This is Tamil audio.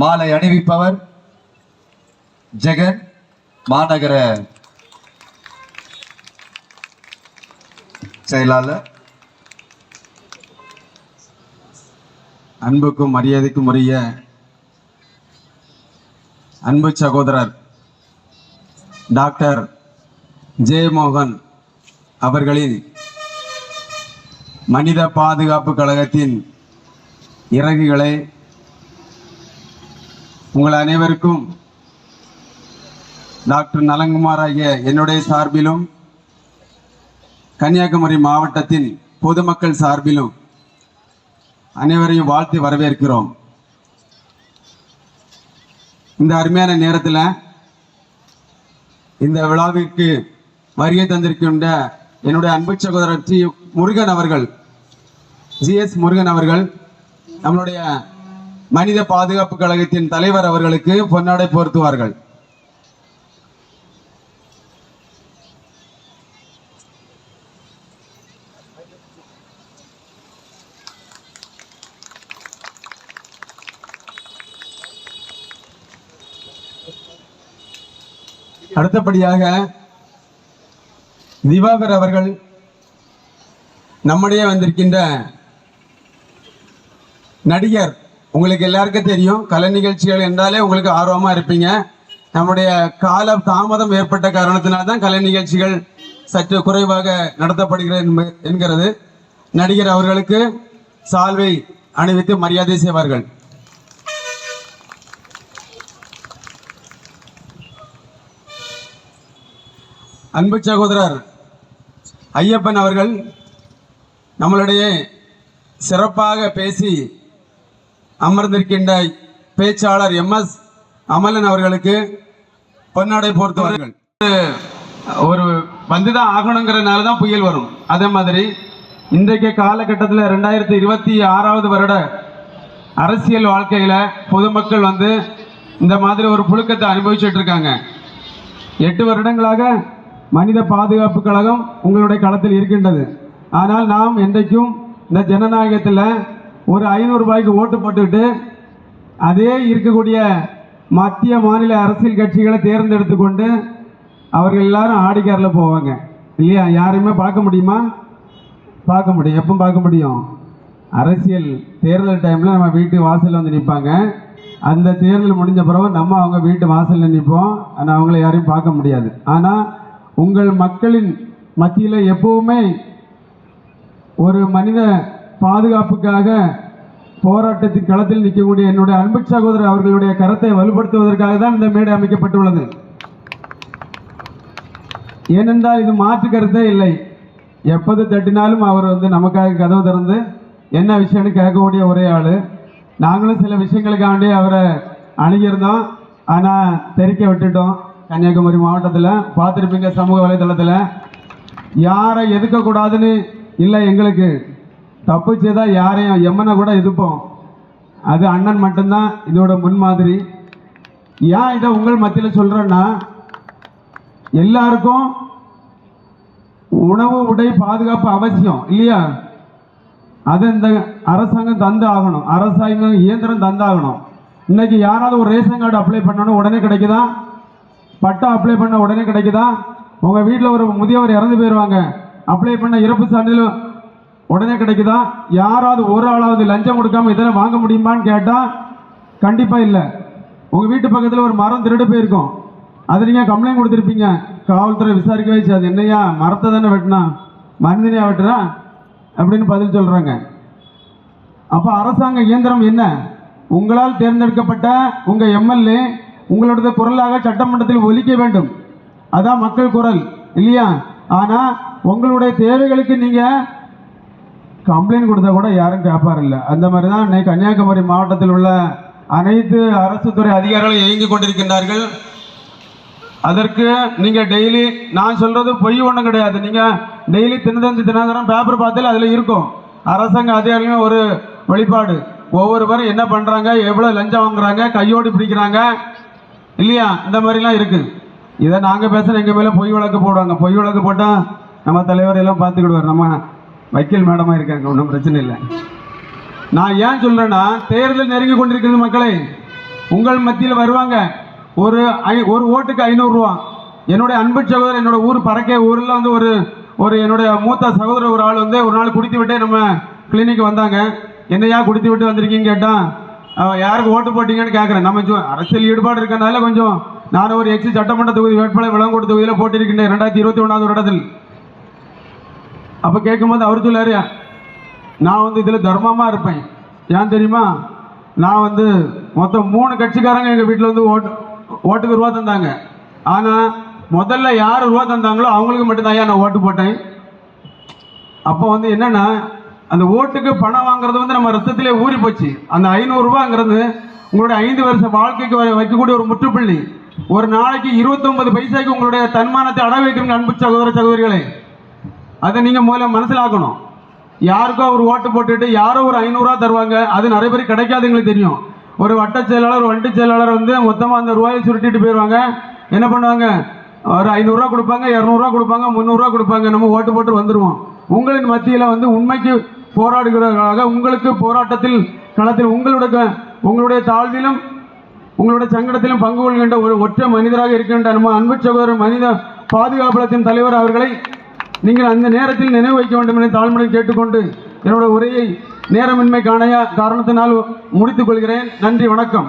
மாலை அணிவிப்பவர் ஜெகன் மாநகர செயலாளர். அன்புக்கும் மரியாதைக்கும் உரிய அன்பு சகோதரர் டாக்டர் ஜெயமோகன் அவர்களின் மனித பாதுகாப்பு கழகத்தின் இறகுகளை உங்கள் அனைவருக்கும் டாக்டர் நலங்குமார் ஆகிய என்னுடைய சார்பிலும் கன்னியாகுமரி மாவட்டத்தின் பொதுமக்கள் சார்பிலும் அனைவரையும் வாழ்த்தி வரவேற்கிறோம். இந்த அருமையான நேரத்தில் இந்த விழாவிற்கு வருகை தந்திருக்கின்ற என்னுடைய அன்பு சகோதரர் முருகன் அவர்கள், GS முருகன் அவர்கள், நம்மளுடைய மனித பாதுகாப்பு கழகத்தின் தலைவர் அவர்களுக்கு பொன்னாடை போர்த்துவார்கள். அடுத்தபடியாக திவாகர் அவர்கள் நம்முடைய வந்திருக்கின்ற நடிகர். உங்களுக்கு எல்லாருக்கும் தெரியும், கலை நிகழ்ச்சிகள் என்றாலே உங்களுக்கு ஆர்வமா இருப்பீங்க. நம்முடைய கால தாமதம் ஏற்பட்ட காரணத்தினால்தான் கலை நிகழ்ச்சிகள் சற்று குறைவாக நடத்தப்படுகிறது என்கிறது. நடிகர் அவர்களுக்கு சால்வை அணிவித்து மரியாதை செய்வார்கள். அன்பு சகோதரர் ஐயப்பன் அவர்கள் நம்மளுடைய சிறப்பாக பேசி அமர்ந்திருக்கின்ற பேச்சாளர் MS அமலன் அவர்களுக்கு பொன்னாடை போர்த்துவார்கள். ஒரு வந்துதான் ஆகணுங்கிறதுனால தான் புயல் வரும். அதே மாதிரி இன்றைக்கு காலகட்டத்தில் 2026வது வருட அரசியல் வாழ்க்கையில் பொதுமக்கள் வந்து இந்த மாதிரி ஒரு புழுக்கத்தை அனுபவிச்சுட்டு இருக்காங்க. 8 வருடங்களாக மனித பாதுகாப்பு கழகம் உங்களுடைய களத்தில் இருக்கின்றது. ஆனால் நாம் என்றைக்கும் இந்த ஜனநாயகத்தில் ஒரு 500 ரூபாய்க்கு ஓட்டு போட்டுக்கிட்டு அதே இருக்கக்கூடிய மத்திய மாநில அரசியல் கட்சிகளை தேர்ந்தெடுத்து கொண்டு அவர்கள் எல்லாரும் ஆடிக்காரில் போவாங்க இல்லையா? யாரையுமே பார்க்க முடியுமா? பார்க்க முடியும். எப்போ பார்க்க முடியும்? அரசியல் தேர்தல் டைமில் நம்ம வீட்டு வாசலில் வந்து நிற்பாங்க. அந்த தேர்தல் முடிஞ்ச பிறகு நம்ம அவங்க வீட்டு வாசலில் நிற்போம். ஆனால் அவங்கள யாரையும் பார்க்க முடியாது. ஆனால் உங்கள் மக்களின் மத்தியில் எப்பவுமே ஒரு மனித பாதுகாப்புக்காக போராட்டத்தின் களத்தில் நிற்கக்கூடிய என்னுடைய அன்பு சகோதரர் அவர்களுடைய கருத்தை வலுப்படுத்துவதற்காக தான் இந்த மேடை அமைக்கப்பட்டுள்ளது. ஏனென்றால் இது மாற்று கருத்தே இல்லை. எப்போது தட்டினாலும் அவர் வந்து நமக்காக கதவு திறந்து என்ன விஷயம்னு கேட்கக்கூடிய ஒரே ஆள். நாங்களும் சில விஷயங்களுக்காண்டி அவரை அணுகியிருந்தோம், ஆனால் தெரிக்க விட்டுட்டோம். கன்னியாகுமரி மாவட்டத்தில் பார்த்துருப்பீங்க, சமூக வலைதளத்தில் யாரை எதுக்கக்கூடாதுன்னு இல்லை. எங்களுக்கு தப்பு செய்தால் யாரையும் எம்மனை கூட எதிர்ப்போம். அது அண்ணன் மட்டும்தான் இதோட முன்மாதிரி. ஏன் இதை உங்கள் மத்தியில் சொல்கிறேன்னா, எல்லாருக்கும் உணவு உடை பாதுகாப்பு அவசியம் இல்லையா? அது இந்த அரசாங்கம் தந்து ஆகணும். அரசாங்கம் இயந்திரம் தந்தாகணும். இன்னைக்கு யாராவது ஒரு ரேஷன் கார்டு அப்ளை பண்ணணும், உடனே கிடைக்குதா? பட்டா அப்ளை பண்ண உடனே கிடைக்குதா? உங்கள் வீட்டில் ஒரு முதியவர் இறந்து போயிடுவாங்க, அப்ளை பண்ண இறப்பு சான்றிதழ் உடனே கிடைக்குதா? யாராவது ஒரு ஆளாவது லஞ்சம் கொடுக்காம இதெல்லாம் வாங்க முடியுமான்னு கேட்டால் கண்டிப்பாக இல்லை. உங்கள் வீட்டு பக்கத்தில் ஒரு மரம் திருடு போயிருக்கும், அது நீங்கள் கம்ப்ளைண்ட் கொடுத்துருப்பீங்க. காவல்துறை விசாரிக்க வச்சு அது என்னையா மரத்தை தானே வெட்டினா, மனிதனையா வெட்டுறா அப்படின்னு பதில் சொல்கிறாங்க. அப்போ அரசாங்க இயந்திரம் என்ன? உங்களால் தேர்ந்தெடுக்கப்பட்ட உங்கள் MLA உங்களோட குரலாக சட்டமன்றத்தில் ஒலிக்க வேண்டும். அதான் மக்கள் குரல் இல்லையா? ஆனால் உங்களுடைய தேவைகளுக்கு நீங்கள் கம்ப்ளைண்ட் கொடுத்தா கூட யாரும் கேட்பாரில்லை. அந்த மாதிரி தான் இன்னைக்கு கன்னியாகுமரி மாவட்டத்தில் உள்ள அனைத்து அரசு துறை அதிகாரிகளும் இயங்கிக் கொண்டிருக்கின்றார்கள். அதற்கு நீங்கள் டெய்லி, நான் சொல்கிறது பொய் ஒன்றும் கிடையாது, நீங்கள் டெய்லி தினந்தரம் பேப்பர் பார்த்தாலே அதில் இருக்கும். அரசாங்க அதிகாரிகளும் ஒரு வழிபாடு, ஒவ்வொருவரும் என்ன பண்ணுறாங்க, எவ்வளோ லஞ்சம் வாங்குறாங்க, கையோடு பிடிக்கிறாங்க இல்லையா? இந்த மாதிரிலாம் இருக்குது. இதை நாங்கள் பேசுகிற எங்கள் மேலே பொய் வழக்கு போடுவாங்க. பொய் வழக்கு போட்டால் நம்ம தலைவர் எல்லாம் பார்த்துக்கிடுவார். நம்ம வக்கீல் மேடமாக இருக்காங்க, ஒன்றும் பிரச்சனை இல்லை. நான் ஏன் சொல்கிறேன்னா, தேர்தல் நெருங்கி கொண்டிருக்கிறது மக்களே. உங்கள் மத்தியில் வருவாங்க. ஒரு ஓட்டுக்கு 500 ரூபா. என்னுடைய அன்பு சகோதரர், என்னோட ஊர் பறக்கை ஊரில் வந்து ஒரு என்னுடைய மூத்த சகோதரர் ஒரு ஆள் வந்து ஒரு நாள் குடித்து விட்டே நம்ம கிளினிக் வந்தாங்க. என்னையா குடித்து விட்டு வந்திருக்கீங்க கேட்டால், யாருக்கு ஓட்டு போட்டீங்கன்னு கேட்குறேன். நம்ம அரசியல் ஈடுபாடு இருக்கனால கொஞ்சம் நான் ஒரு எக்ஸி சட்டமன்ற தொகுதி வேட்பாளர் விளங்கோடு தொகுதியில் போட்டிருக்கின்றேன் 2021 வருடத்தில். அப்போ கேட்கும்போது அவர் சொல்லாரு, நான் வந்து இதில் தர்மமாக இருப்பேன். ஏன் தெரியுமா, நான் வந்து மொத்தம் 3 கட்சிக்காரங்க எங்கள் வீட்டில் வந்து ஓட்டுக்கு ரூபா தந்தாங்க. ஆனால் முதல்ல யார் ரூபா தந்தாங்களோ அவங்களுக்கு மட்டும்தான் நான் ஓட்டு போட்டேன். அப்போ வந்து என்னன்னா, அந்த ஓட்டுக்கு பணம் வாங்குறது வந்து நம்ம ரத்தத்திலே ஊறி போச்சு. அந்த 500 ரூபாங்கிறது உங்களுடைய 5 வருஷ வாழ்க்கைக்கு வைக்கக்கூடிய ஒரு முற்றுப்புள்ளி. ஒரு நாளைக்கு 29 பைசாய்க்கு உங்களுடைய தன்மானத்தை அட வைக்கிறீங்க அன்பு சகோதர சகோதரிகளே. அதை நீங்கள் முதல்ல மனசிலாக்கணும். யாருக்கோ ஒரு ஓட்டு போட்டுட்டு யாரோ ஒரு 500 ரூபா தருவாங்க. அது நிறைய பேர் கிடைக்காது, எங்களுக்கு தெரியும். ஒரு வட்ட செயலாளர், வண்டி செயலாளர் வந்து மொத்தமாக அந்த ரூபாயை சுருட்டிட்டு போயிடுவாங்க. என்ன பண்ணுவாங்க, ஒரு 500 ரூபா கொடுப்பாங்க, 200 ரூபா கொடுப்பாங்க, 300 ரூபா கொடுப்பாங்க. நம்ம ஓட்டு போட்டு வந்துடுவோம். உங்களின் மத்தியில் வந்து உண்மைக்கு போராடுகிறவர்களாக, உங்களுக்கு போராட்டத்தில் களத்தில் உங்களுடைய தாழ்விலும் உங்களுடைய சங்கடத்திலும் பங்கு கொள்கின்ற ஒரு ஒற்றை மனிதராக இருக்கின்ற நம்ம அன்பு சகோதரர் மனித பாதுகாப்புலத்தின் தலைவர் அவர்களை நீங்கள் அந்த நேரத்தில் நினைவு வைக்க வேண்டும் என தாழ்மையை கேட்டுக்கொண்டு என்னோட உரையை நேரமின்மை காரணத்தினால் முடித்துக் கொள்கிறேன். நன்றி, வணக்கம்.